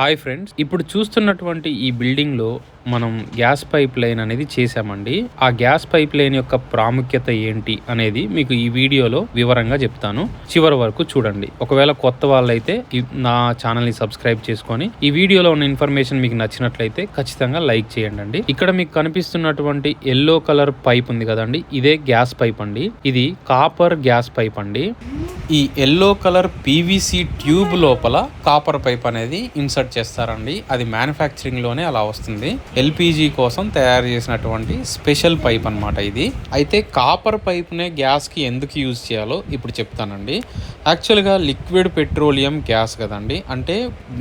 Hi friends, ఇప్పుడు చూస్తున్నటువంటి ఈ బిల్డింగ్లో మనం గ్యాస్ పైప్ లైన్ అనేది చేసామండి. ఆ గ్యాస్ పైప్ లైన్ యొక్క ప్రాముఖ్యత ఏంటి అనేది మీకు ఈ వీడియోలో వివరంగా చెప్తాను. చివరి వరకు చూడండి. ఒకవేళ కొత్త వాళ్ళైతే నా ఛానల్ని సబ్స్క్రైబ్ చేసుకొని ఈ వీడియోలో ఉన్న ఇన్ఫర్మేషన్ మీకు నచ్చినట్లయితే ఖచ్చితంగా లైక్ చేయండి. ఇక్కడ మీకు కనిపిస్తున్నటువంటి ఎల్లో కలర్ పైప్ ఉంది కదండి, ఇదే గ్యాస్ పైప్ అండి. ఇది కాపర్ గ్యాస్ పైప్ అండి. ఈ ఎల్లో కలర్ పీవీసీ ట్యూబ్ లోపల కాపర్ పైప్ అనేది ఇన్సర్ట్ చేస్తారండి. అది మ్యానుఫ్యాక్చరింగ్ లోనే అలా వస్తుంది. ఎల్పిజి కోసం తయారు చేసినటువంటి స్పెషల్ పైప్ అన్నమాట ఇది. అయితే కాపర్ పైప్ నే గ్యాస్ కి ఎందుకు యూజ్ చేయాలో ఇప్పుడు చెప్తానండి. యాక్చువల్గా లిక్విడ్ పెట్రోలియం గ్యాస్ కదండి, అంటే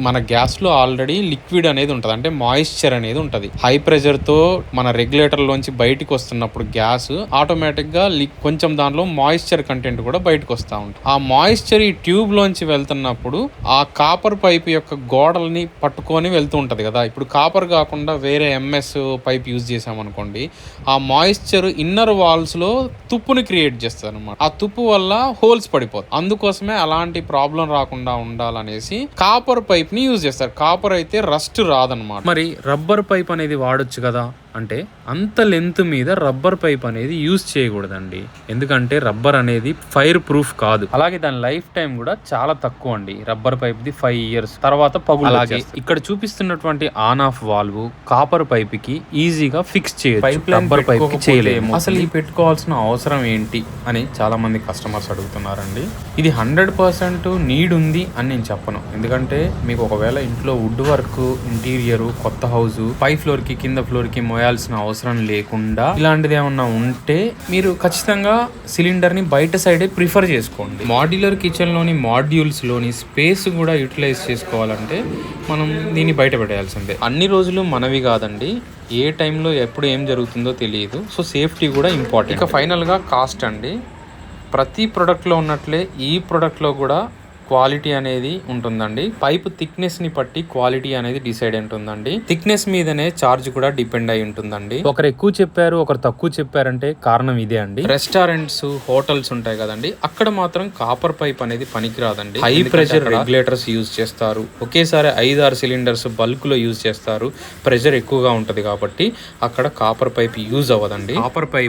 మన గ్యాస్ లో ఆల్రెడీ లిక్విడ్ అనేది ఉంటుంది, అంటే మాయిశ్చర్ అనేది ఉంటుంది. హై ప్రెషర్ తో మన రెగ్యులేటర్ లోంచి బయటకు వస్తున్నప్పుడు గ్యాస్ ఆటోమేటిక్ గా కొంచెం దానిలో మాయిశ్చర్ కంటెంట్ కూడా బయటకు వస్తూ ఉంటుంది. ఆ మాయిశ్చర్ ఈ ట్యూబ్ లోంచి వెళ్తున్నప్పుడు ఆ కాపర్ పైప్ యొక్క గోడల్ని పట్టుకొని వెళ్తూ ఉంటది కదా. ఇప్పుడు కాపర్ కాకుండా వేరే ఎంఎస్ పైప్ యూజ్ చేసామనుకోండి, ఆ మాయిశ్చర్ ఇన్నర్ వాల్స్ లో తుప్పుని క్రియేట్ చేస్తుంది అనమాట. ఆ తుప్పు వల్ల హోల్స్ పడిపోతాయి. అందుకోసమే అలాంటి ప్రాబ్లం రాకుండా ఉండాలనేసి కాపర్ పైప్ ని యూజ్ చేస్తారు. కాపర్ అయితే రస్ట్ రాదనమాట. మరి రబ్బర్ పైప్ అనేది వాడొచ్చు కదా అంటే, అంత లెంత్ మీద రబ్బర్ పైప్ అనేది యూజ్ చేయకూడదండి. ఎందుకంటే రబ్బర్ అనేది ఫైర్ ప్రూఫ్ కాదు. అలాగే దాని లైఫ్ టైం కూడా చాలా తక్కువ అండి. రబ్బర్ పైప్ ది 5 years తర్వాత పగులు. అలాగే ఇక్కడ చూపిస్తున్నటువంటి on off valve copper pipe కి ఈజీగా ఫిక్స్ చేయొచ్చు, పైప్ రబ్బర్ పైప్ కి చేయలేము. అసలు ఈ పెట్టుకోవాల్సిన అవసరం ఏంటి అని చాలా మంది కస్టమర్స్ అడుగుతున్నారండి. ఇది 100% నీడ్ ఉంది అని నేను చెప్పను. ఎందుకంటే మీకు ఒకవేళ ఇంట్లో వుడ్ వర్క్, ఇంటీరియర్, కొత్త హౌస్, పై ఫ్లోర్ కి కింద ఫ్లోర్ కి మోయాల్సిన అవసరం లేకుండా ఇలాంటిది ఏమన్నా ఉంటే మీరు ఖచ్చితంగా సిలిండర్ ని బయట సైడే ప్రిఫర్ చేసుకోండి. మాడ్యులర్ కిచెన్ లోని మాడ్యూల్స్ లోని స్పేస్ కూడా యూటిలైజ్ చేసుకోవాలంటే మనం దీన్ని బయట పెట్టాల్సిందే. అన్ని రోజులు మనవి కాదండి, ఏ టైంలో ఎప్పుడు ఏం జరుగుతుందో తెలియదు. సో సేఫ్టీ కూడా ఇంపార్టెంట్. ఇక ఫైనల్ గా కాస్ట్ అండి. ప్రతి ప్రొడక్ట్ లో ఉన్నట్లే ఈ ప్రొడక్ట్ లో కూడా క్వాలిటీ అనేది ఉంటుందండి. పైప్ థిక్నెస్ ని బట్టి క్వాలిటీ అనేది డిసైడ్ ఉంటుందండి. థిక్నెస్ మీదనే చార్జ్ కూడా డిపెండ్ అయి ఉంటుందండి. ఒకరు ఎక్కువ చెప్పారు, ఒకరు తక్కువ చెప్పారంటే కారణం ఇదే అండి. రెస్టారెంట్స్, హోటల్స్ ఉంటాయి కదండి, అక్కడ మాత్రం కాపర్ పైప్ అనేది పనికిరాదండి. హై ప్రెషర్ రెగ్యులేటర్స్ యూజ్ చేస్తారు. ఒకేసారి 5-6 సిలిండర్స్ బల్క్ లో యూజ్ చేస్తారు. ప్రెషర్ ఎక్కువగా ఉంటది కాబట్టి అక్కడ కాపర్ పైప్ యూజ్ అవ్వదండి. Copper pipe